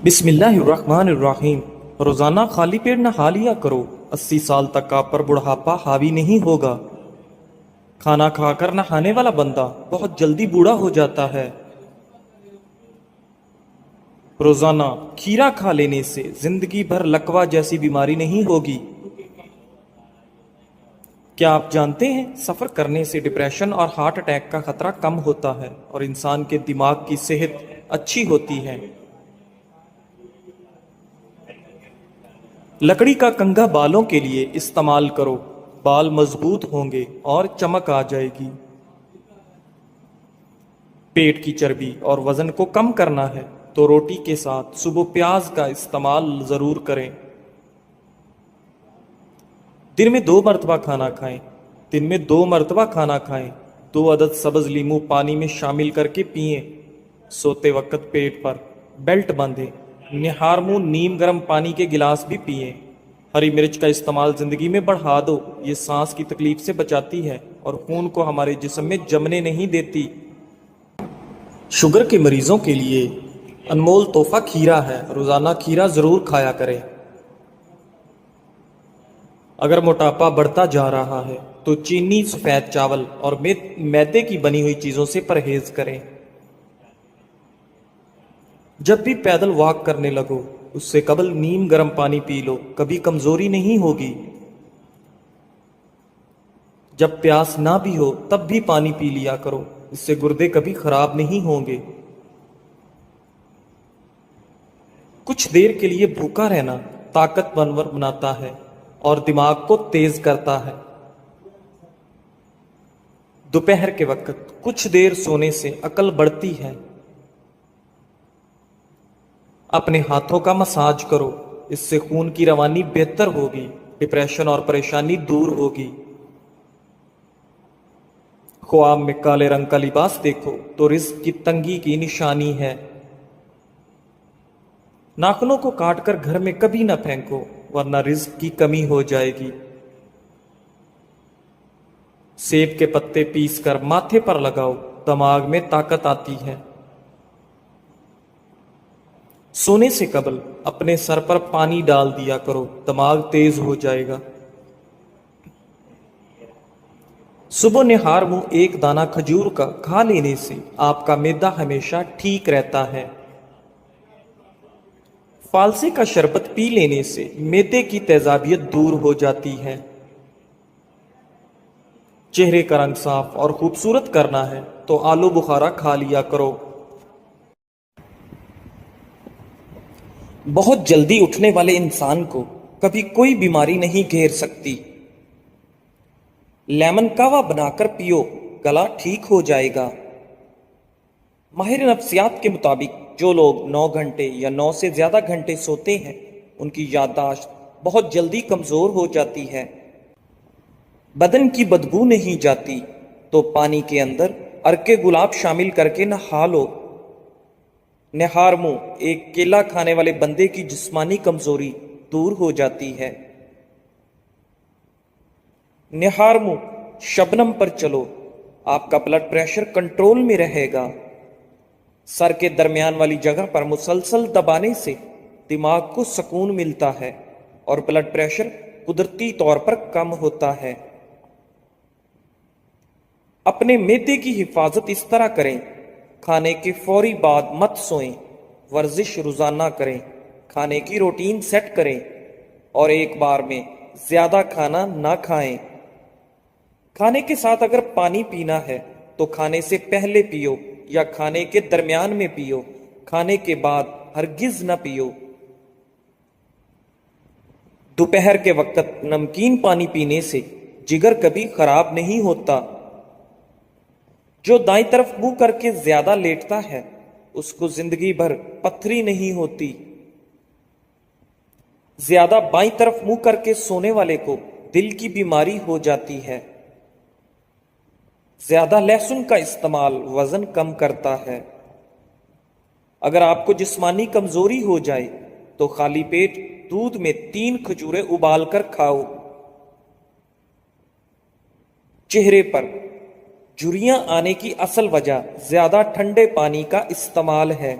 بسم اللہ الرحمن الرحیم۔ روزانہ خالی پیٹ نہا لیا کرو، 80 سال تک آپ پر بڑھاپا حاوی نہیں ہوگا۔ کھانا کھا کر نہانے والا بندہ بہت جلدی بوڑھا ہو جاتا ہے۔ روزانہ کھیرا کھا لینے سے زندگی بھر لکوہ جیسی بیماری نہیں ہوگی۔ کیا آپ جانتے ہیں سفر کرنے سے ڈپریشن اور ہارٹ اٹیک کا خطرہ کم ہوتا ہے اور انسان کے دماغ کی صحت اچھی ہوتی ہے۔ لکڑی کا کنگھا بالوں کے لیے استعمال کرو، بال مضبوط ہوں گے اور چمک آ جائے گی۔ پیٹ کی چربی اور وزن کو کم کرنا ہے تو روٹی کے ساتھ صبح پیاز کا استعمال ضرور کریں۔ دن میں 2 مرتبہ کھانا کھائیں۔ دن میں 2 مرتبہ کھانا کھائیں۔ 2 عدد سبز لیموں پانی میں شامل کر کے پئیں۔ سوتے وقت پیٹ پر بیلٹ باندھیں۔ نہار منہ نیم گرم پانی کے گلاس بھی پئیں۔ ہری مرچ کا استعمال زندگی میں بڑھا دو، یہ سانس کی تکلیف سے بچاتی ہے اور خون کو ہمارے جسم میں جمنے نہیں دیتی۔ شوگر کے مریضوں کے لیے انمول تحفہ کھیرا ہے، روزانہ کھیرا ضرور کھایا کریں۔ اگر موٹاپا بڑھتا جا رہا ہے تو چینی، سفید چاول اور میدے کی بنی ہوئی چیزوں سے پرہیز کریں۔ جب بھی پیدل واک کرنے لگو اس سے قبل نیم گرم پانی پی لو، کبھی کمزوری نہیں ہوگی۔ جب پیاس نہ بھی ہو تب بھی پانی پی لیا کرو، اس سے گردے کبھی خراب نہیں ہوں گے۔ کچھ دیر کے لیے بھوکا رہنا طاقتور بناتا ہے اور دماغ کو تیز کرتا ہے۔ دوپہر کے وقت کچھ دیر سونے سے عقل بڑھتی ہے۔ اپنے ہاتھوں کا مساج کرو، اس سے خون کی روانی بہتر ہوگی، ڈپریشن اور پریشانی دور ہوگی۔ خواب میں کالے رنگ کا لباس دیکھو تو رزق کی تنگی کی نشانی ہے۔ ناخنوں کو کاٹ کر گھر میں کبھی نہ پھینکو ورنہ رزق کی کمی ہو جائے گی۔ سیب کے پتے پیس کر ماتھے پر لگاؤ، دماغ میں طاقت آتی ہے۔ سونے سے قبل اپنے سر پر پانی ڈال دیا کرو، دماغ تیز ہو جائے گا۔ صبح نہار منہ 1 دانہ کھجور کا کھا لینے سے آپ کا معدہ ہمیشہ ٹھیک رہتا ہے۔ فالسے کا شربت پی لینے سے معدے کی تیزابیت دور ہو جاتی ہے۔ چہرے کا رنگ صاف اور خوبصورت کرنا ہے تو آلو بخارا کھا لیا کرو۔ بہت جلدی اٹھنے والے انسان کو کبھی کوئی بیماری نہیں گھیر سکتی۔ لیمن کہوہ بنا کر پیو، گلا ٹھیک ہو جائے گا۔ ماہر نفسیات کے مطابق جو لوگ 9 گھنٹے یا 9 سے زیادہ گھنٹے سوتے ہیں ان کی یادداشت بہت جلدی کمزور ہو جاتی ہے۔ بدن کی بدبو نہیں جاتی تو پانی کے اندر عرق گلاب شامل کر کے نہا لو۔ نہار منہ ایک کیلا کھانے والے بندے کی جسمانی کمزوری دور ہو جاتی ہے۔ نہار منہ شبنم پر چلو، آپ کا بلڈ پریشر کنٹرول میں رہے گا۔ سر کے درمیان والی جگہ پر مسلسل دبانے سے دماغ کو سکون ملتا ہے اور بلڈ پریشر قدرتی طور پر کم ہوتا ہے۔ اپنے معدے کی حفاظت اس طرح کریں، کھانے کے فوری بعد مت سوئیں، ورزش روزانہ کریں، کھانے کی روٹین سیٹ کریں اور ایک بار میں زیادہ کھانا نہ کھائیں۔ کھانے کے ساتھ اگر پانی پینا ہے تو کھانے سے پہلے پیو یا کھانے کے درمیان میں پیو، کھانے کے بعد ہرگز نہ پیو۔ دوپہر کے وقت نمکین پانی پینے سے جگر کبھی خراب نہیں ہوتا۔ جو دائیں طرف منہ کر کے زیادہ لیٹتا ہے اس کو زندگی بھر پتھری نہیں ہوتی۔ زیادہ بائیں طرف منہ کر کے سونے والے کو دل کی بیماری ہو جاتی ہے۔ زیادہ لہسن کا استعمال وزن کم کرتا ہے۔ اگر آپ کو جسمانی کمزوری ہو جائے تو خالی پیٹ دودھ میں 3 کھجوریں ابال کر کھاؤ۔ چہرے پر جھریاں آنے کی اصل وجہ زیادہ ٹھنڈے پانی کا استعمال ہے۔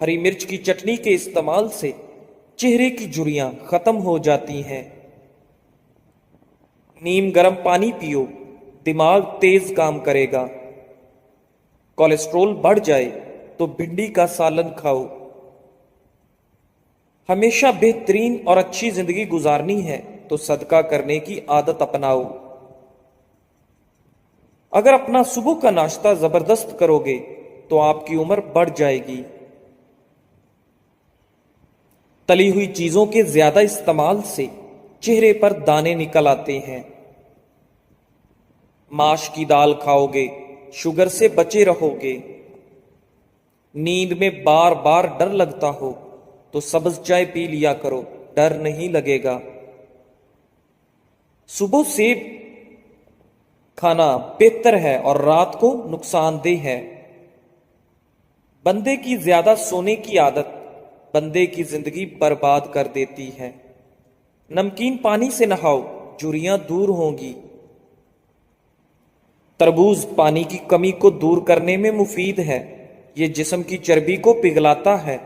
हरी मिर्च की चटनी के इस्तेमाल से चेहरे की झुर्रियां खत्म हो जाती हैं। नीम गर्म पानी पियो, दिमाग तेज काम करेगा। कोलेस्ट्रॉल बढ़ जाए तो भिंडी का सालन खाओ। हमेशा बेहतरीन और अच्छी जिंदगी गुजारनी है तो सदका करने की आदत अपनाओ। अगर अपना सुबह का नाश्ता जबरदस्त करोगे तो आपकी उम्र बढ़ जाएगी। तली हुई चीजों के ज्यादा इस्तेमाल से चेहरे पर दाने निकल आते हैं। माश की दाल खाओगे, शुगर से बचे रहोगे। नींद में बार बार डर लगता हो तो सब्ज चाय पी लिया करो, डर नहीं लगेगा। सुबह सेब खाना बेहतर है और रात को नुकसानदेह है। बंदे की ज्यादा सोने की आदत बंदे की जिंदगी बर्बाद कर देती है। नमकीन पानी से नहाओ, झुर्रियां दूर होंगी। तरबूज पानी की कमी को दूर करने में मुफीद है। ये जिस्म की चर्बी को पिघलाता है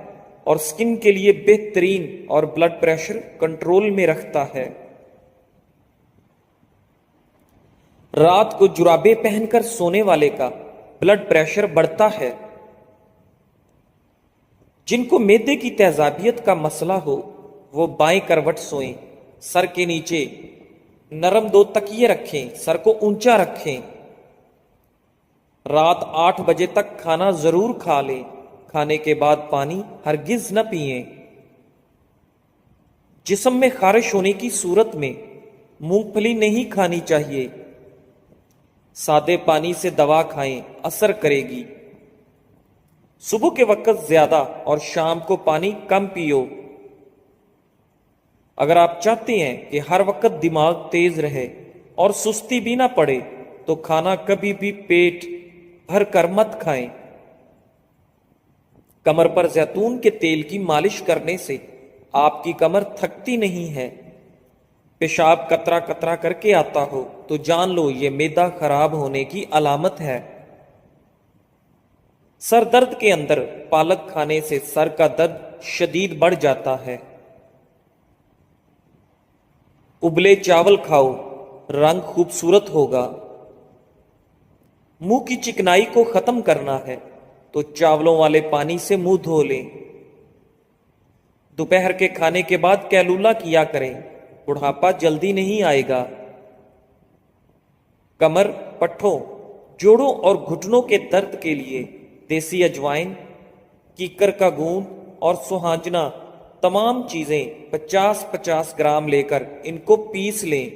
और स्किन के लिए बेहतरीन और ब्लड प्रेशर कंट्रोल में रखता है। रात को जुराबे पहनकर सोने वाले का ब्लड प्रेशर बढ़ता है। जिनको मैदे की तेजाबियत का मसला हो वो बाएं करवट सोएं, सर के नीचे नरम 2 तकिए रखें, सर को ऊंचा रखें। रात 8 बजे तक खाना जरूर खा लें। खाने के बाद पानी हरगिज न पिएं। जिस्म में खारिश होने की सूरत में मूंगफली नहीं खानी चाहिए। सादे पानी से दवा खाएं, असर करेगी। सुबह के वक्त ज्यादा और शाम को पानी कम पियो। अगर आप चाहते हैं कि हर वक्त दिमाग तेज रहे और सुस्ती भी ना पड़े तो खाना कभी भी पेट भर कर मत खाएं। कमर पर जैतून के तेल की मालिश करने से आपकी कमर थकती नहीं है। पेशाब कतरा कतरा करके आता हो तो जान लो ये मैदा खराब होने की अलामत है। सर दर्द के अंदर पालक खाने से सर का दर्द शदीद बढ़ जाता है। उबले चावल खाओ, रंग खूबसूरत होगा। मुंह की चिकनाई को खत्म करना है तो चावलों वाले पानी से मुंह धो लें। दोपहर के खाने के बाद कैलूला किया करें, बुढ़ापा जल्दी नहीं आएगा। कमर, पट्ठों, जोड़ों और घुटनों के दर्द के लिए देसी अजवाइन, कीकर का गूंद और सुहाजना तमाम चीजें 50-50 ग्राम लेकर इनको पीस लें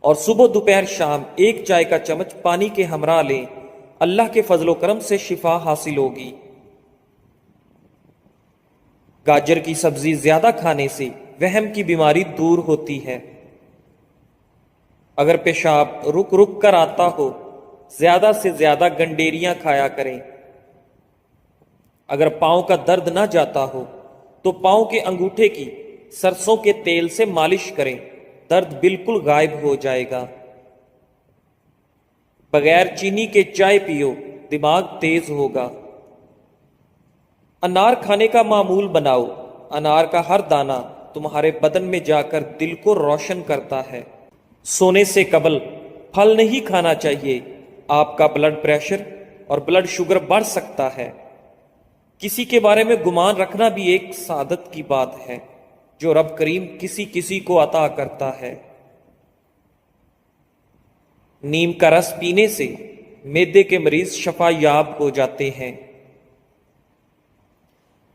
और सुबह दोपहर शाम 1 चाय का चम्मच पानी के हमरा लें। अल्लाह के फजलो करम से शिफा हासिल होगी। गाजर की सब्जी ज्यादा खाने से वहम की बीमारी दूर होती है। अगर पेशाब रुक रुक कर आता हो ज्यादा से ज्यादा गंडेरियां खाया करें। अगर पांव का दर्द ना जाता हो तो पांव के अंगूठे की सरसों के तेल से मालिश करें, दर्द बिल्कुल गायब हो जाएगा। बगैर चीनी के चाय पियो, दिमाग तेज होगा। अनार खाने का मामूल बनाओ। अनार का हर दाना तुम्हारे बदन में जाकर दिल को रोशन करता है। सोने से कबल फल नहीं खाना चाहिए, आपका ब्लड प्रेशर और ब्लड शुगर बढ़ सकता है। किसी के बारे में गुमान रखना भी एक सादत की बात है जो रब करीम किसी किसी को अता करता है। नीम का रस पीने से मैदे के मरीज शफा याब हो जाते हैं।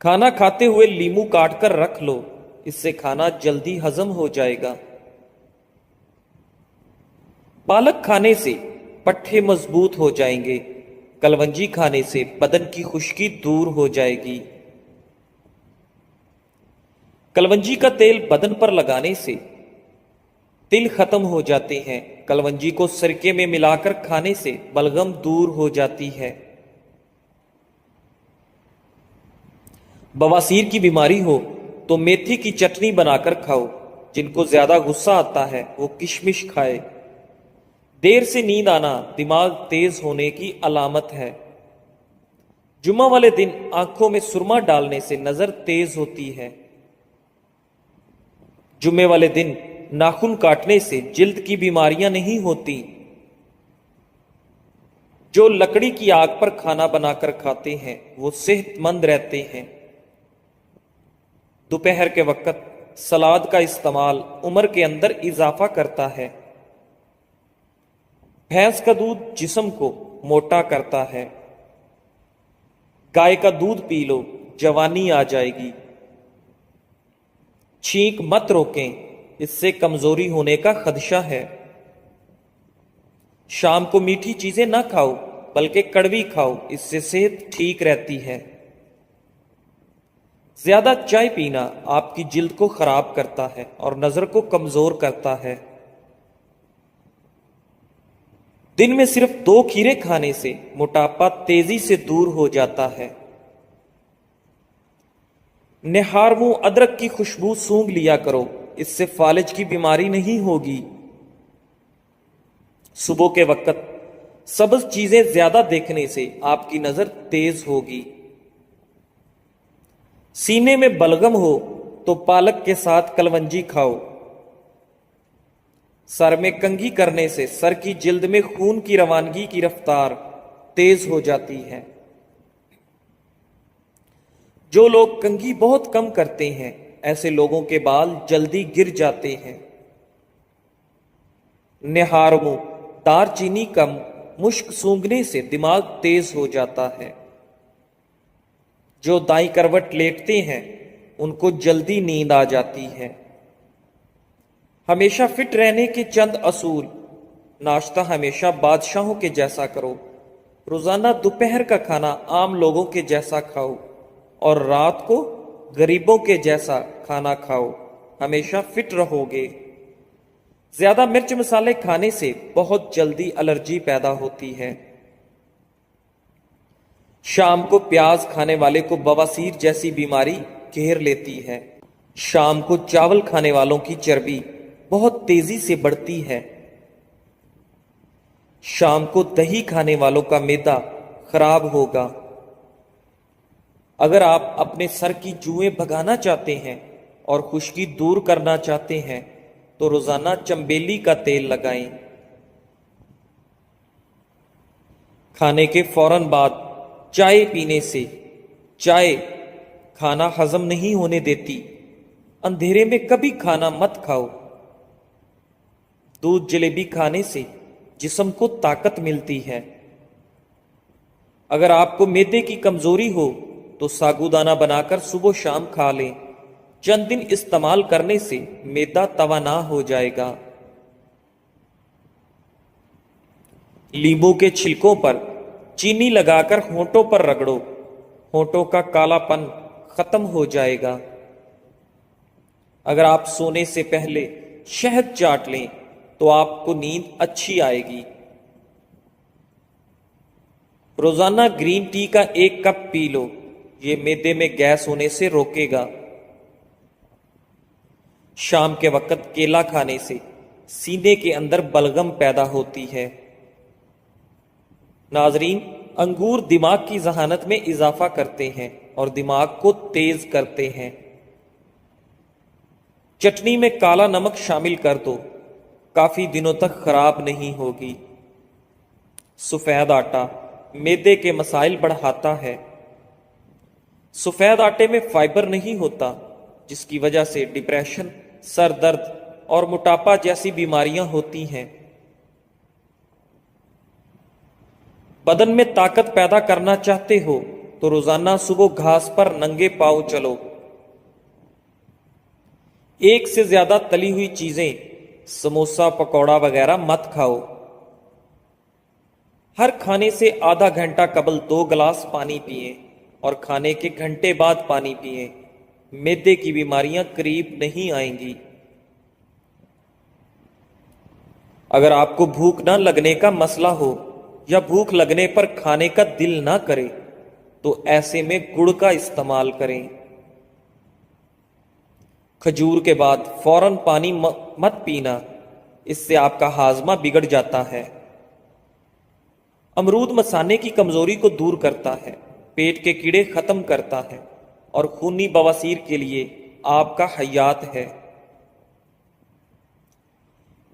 खाना खाते हुए लीमू काट कर रख लो, इससे खाना जल्दी हजम हो जाएगा। पालक खाने से पट्ठे मजबूत हो जाएंगे। कलवंजी खाने से बदन की खुश्की दूर हो जाएगी। कलवंजी का तेल बदन पर लगाने से तिल खत्म हो जाते हैं। कलवंजी को सिरके में मिलाकर खाने से बलगम दूर हो जाती है। बवासीर की बीमारी हो तो मेथी की चटनी बनाकर खाओ। जिनको ज्यादा गुस्सा आता है वो किशमिश खाए। देर से नींद आना दिमाग तेज होने की अलामत है। जुम्मा वाले दिन आंखों में सुरमा डालने से नजर तेज होती है। जुम्मे वाले दिन नाखून काटने से जिल्द की बीमारियां नहीं होती। जो लकड़ी की आग पर खाना बनाकर खाते हैं वो सेहतमंद रहते हैं। दोपहर के वक्त सलाद का इस्तेमाल उम्र के अंदर इजाफा करता है। भैंस का दूध जिस्म को मोटा करता है। गाय का दूध पी लो, जवानी आ जाएगी। छींक मत रोकें, इससे कमजोरी होने का खदशा है। शाम को मीठी चीजें ना खाओ बल्कि कड़वी खाओ, इससे सेहत ठीक रहती है। ज्यादा चाय पीना आपकी जिल्द को खराब करता है और नजर को कमजोर करता है। दिन में सिर्फ 2 खीरे खाने से मोटापा तेजी से दूर हो जाता है। निहार मुंह अदरक की खुशबू सूंघ लिया करो, इससे फालिज की बीमारी नहीं होगी। सुबह के वक्त सब्ज चीजें ज्यादा देखने से आपकी नजर तेज होगी। सीने में बलगम हो तो पालक के साथ कलवंजी खाओ। सर में कंघी करने से सर की जिल्द में खून की रवानगी की रफ्तार तेज हो जाती है। जो लोग कंघी बहुत कम करते हैं ऐसे लोगों के बाल जल्दी गिर जाते हैं। निहार मुंह दारचीनी कम मुश्क सूंघने से दिमाग तेज हो जाता है। जो दाईं करवट लेटते हैं उनको जल्दी नींद आ जाती है। हमेशा फिट रहने के चंद असूल। नाश्ता हमेशा बादशाहों के जैसा करो। रोजाना दोपहर का खाना आम लोगों के जैसा खाओ और रात को गरीबों के जैसा खाना खाओ, हमेशा फिट रहोगे। ज्यादा मिर्च मसाले खाने से बहुत जल्दी एलर्जी पैदा होती है। शाम को प्याज खाने वाले को बवासीर जैसी बीमारी घेर लेती है। शाम को चावल खाने वालों की चर्बी बहुत तेजी से बढ़ती है। शाम को दही खाने वालों का मैदा खराब होगा। अगर आप अपने सर की जुएं भगाना चाहते हैं और खुश्की दूर करना चाहते हैं तो रोजाना चंबेली का तेल लगाएं। खाने के फौरन बाद चाय पीने से चाय खाना हजम नहीं होने देती। अंधेरे में कभी खाना मत खाओ। दूध जलेबी खाने से जिस्म को ताकत मिलती है। अगर आपको मैदे की कमजोरी हो तो साबूदाना बनाकर सुबह शाम खा लें। चंद दिन इस्तेमाल करने से मैदा तवाना हो जाएगा। नींबू के छिलकों पर चीनी लगाकर होंठों पर रगड़ो, होंठों का कालापन खत्म हो जाएगा। अगर आप सोने से पहले शहद चाट लें तो आपको नींद अच्छी आएगी। रोजाना ग्रीन टी का 1 कप पी लो, ये मैदे में गैस होने से रोकेगा। शाम के वक्त केला खाने से सीने के अंदर बलगम पैदा होती है। नाजरीन, अंगूर दिमाग की जहानत में इजाफा करते हैं और दिमाग को तेज करते हैं। चटनी में काला नमक शामिल कर दो, काफी दिनों तक खराब नहीं होगी। सफेद आटा मैदे के मसाइल बढ़ाता है। सफेद आटे में फाइबर नहीं होता, जिसकी वजह से डिप्रेशन, सर दर्द और मोटापा जैसी बीमारियां होती हैं। बदन में ताकत पैदा करना चाहते हो तो रोजाना सुबह घास पर नंगे पांव चलो। 1 से ज्यादा तली हुई चीजें, समोसा पकौड़ा वगैरह मत खाओ। हर खाने से आधा घंटा कबल 2 गिलास पानी पिए और खाने के घंटे बाद पानी पिए। मैदे की बीमारियां करीब नहीं आएंगी। अगर आपको भूख ना लगने का मसला हो या भूख लगने पर खाने का दिल ना करे तो ऐसे में गुड़ का इस्तेमाल करें। खजूर के बाद फौरन पानी मत पीना, इससे आपका हाजमा बिगड़ जाता है। अमरूद मसाने की कमजोरी को दूर करता है। پیٹ کے کیڑے ختم کرتا ہے اور خونی بواسیر کے لیے آپ کا حیات ہے۔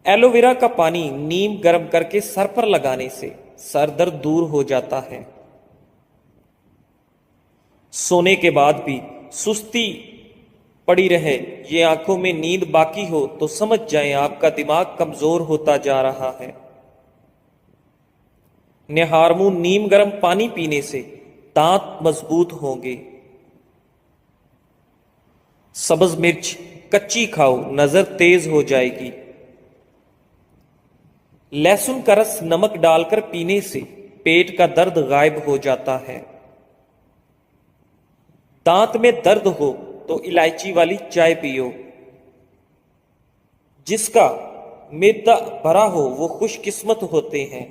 ایلو ویرا کا پانی نیم گرم کر کے سر پر لگانے سے سر درد دور ہو جاتا ہے۔ سونے کے بعد بھی سستی پڑی رہے، یہ آنکھوں میں نیند باقی ہو تو سمجھ جائیں آپ کا دماغ کمزور ہوتا جا رہا ہے۔ نہار منہ نیم گرم پانی پینے سے دانت مضبوط ہوں گے۔ سبز مرچ کچی کھاؤ، نظر تیز ہو جائے گی۔ لہسن کا رس نمک ڈال کر پینے سے پیٹ کا درد غائب ہو جاتا ہے۔ دانت میں درد ہو تو الائچی والی چائے پیو۔ جس کا معدہ بھرا ہو وہ خوش قسمت ہوتے ہیں۔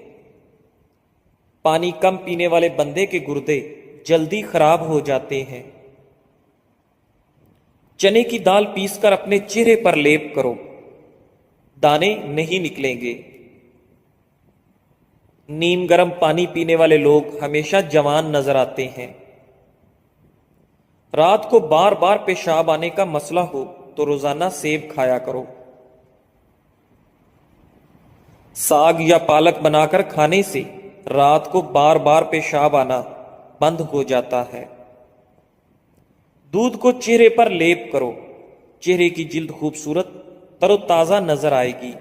پانی کم پینے والے بندے کے گردے جلدی خراب ہو جاتے ہیں۔ چنے کی دال پیس کر اپنے چہرے پر لیپ کرو، دانے نہیں نکلیں گے۔ نیم گرم پانی پینے والے لوگ ہمیشہ جوان نظر آتے ہیں۔ رات کو بار بار پیشاب آنے کا مسئلہ ہو تو روزانہ سیب کھایا کرو۔ ساگ یا پالک بنا کر کھانے سے رات کو بار بار پیشاب آنا بند ہو جاتا ہے۔ دودھ کو چہرے پر لیپ کرو، چہرے کی جلد خوبصورت تر و تازہ نظر آئے گی۔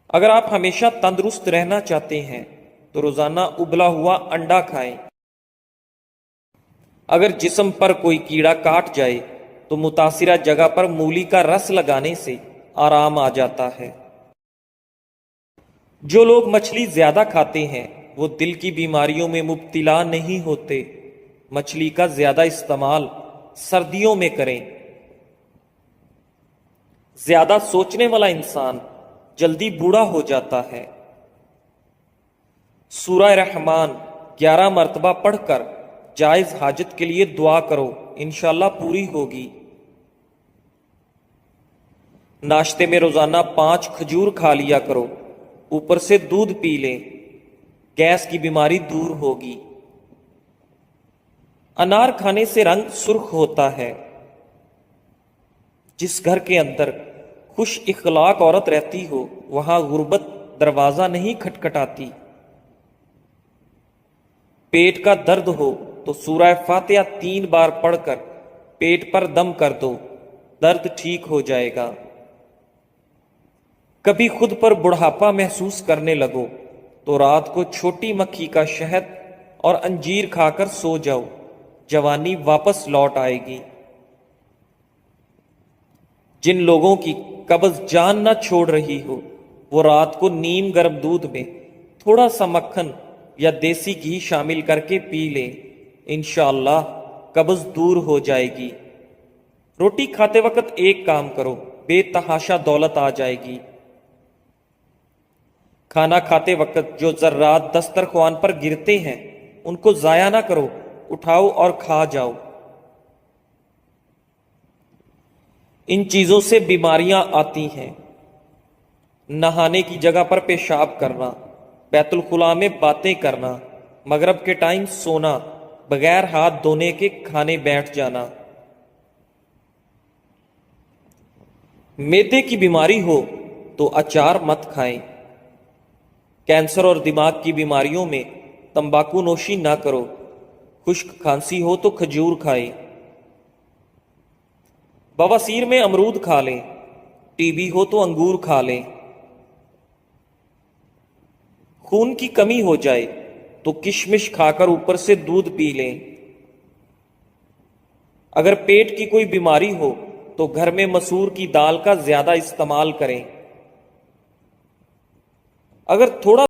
اگر آپ ہمیشہ تندرست رہنا چاہتے ہیں تو روزانہ ابلا ہوا انڈا کھائیں۔ اگر جسم پر کوئی کیڑا کاٹ جائے تو متاثرہ جگہ پر مولی کا رس لگانے سے آرام آ جاتا ہے۔ جو لوگ مچھلی زیادہ کھاتے ہیں وہ دل کی بیماریوں میں مبتلا نہیں ہوتے۔ مچھلی کا زیادہ استعمال سردیوں میں کریں۔ زیادہ سوچنے والا انسان جلدی بوڑھا ہو جاتا ہے۔ سورہ رحمان 11 مرتبہ پڑھ کر جائز حاجت کے لیے دعا کرو، انشاءاللہ پوری ہوگی۔ ناشتے میں روزانہ 5 کھجور کھا لیا کرو، اوپر سے دودھ پی لیں، گیس کی بیماری دور ہوگی۔ انار کھانے سے رنگ سرخ ہوتا ہے۔ جس گھر کے اندر خوش اخلاق عورت رہتی ہو وہاں غربت دروازہ نہیں کھٹکھٹاتی۔ پیٹ کا درد ہو تو سورہ فاتحہ 3 بار پڑھ کر پیٹ پر دم کر دو، درد ٹھیک ہو جائے گا۔ کبھی خود پر بڑھاپا محسوس کرنے لگو تو رات کو چھوٹی مکھی کا شہد اور انجیر کھا کر سو جاؤ، جوانی واپس لوٹ آئے گی۔ جن لوگوں کی قبض جان نہ چھوڑ رہی ہو وہ رات کو نیم گرم دودھ میں تھوڑا سا مکھن یا دیسی گھی شامل کر کے پی لیں، انشاءاللہ قبض دور ہو جائے گی۔ روٹی کھاتے وقت ایک کام کرو، بے تحاشا دولت آ جائے گی۔ کھانا کھاتے وقت جو ذرات دسترخوان پر گرتے ہیں ان کو ضائع نہ کرو، اٹھاؤ اور کھا جاؤ۔ ان چیزوں سے بیماریاں آتی ہیں۔ نہانے کی جگہ پر پیشاب کرنا، بیت الخلاء میں باتیں کرنا، مغرب کے ٹائم سونا، بغیر ہاتھ دھونے کے کھانے بیٹھ جانا۔ معدے کی بیماری ہو تو اچار مت کھائیں۔ کینسر اور دماغ کی بیماریوں میں تمباکو نوشی نہ کرو۔ خشک کھانسی ہو تو کھجور کھائیں۔ بواسیر میں امرود کھا لیں، ٹی بی ہو تو انگور کھا لیں۔ خون کی کمی ہو جائے تو کشمش کھا کر اوپر سے دودھ پی لیں۔ اگر پیٹ کی کوئی بیماری ہو تو گھر میں مسور کی دال کا زیادہ استعمال کریں۔ اگر تھوڑا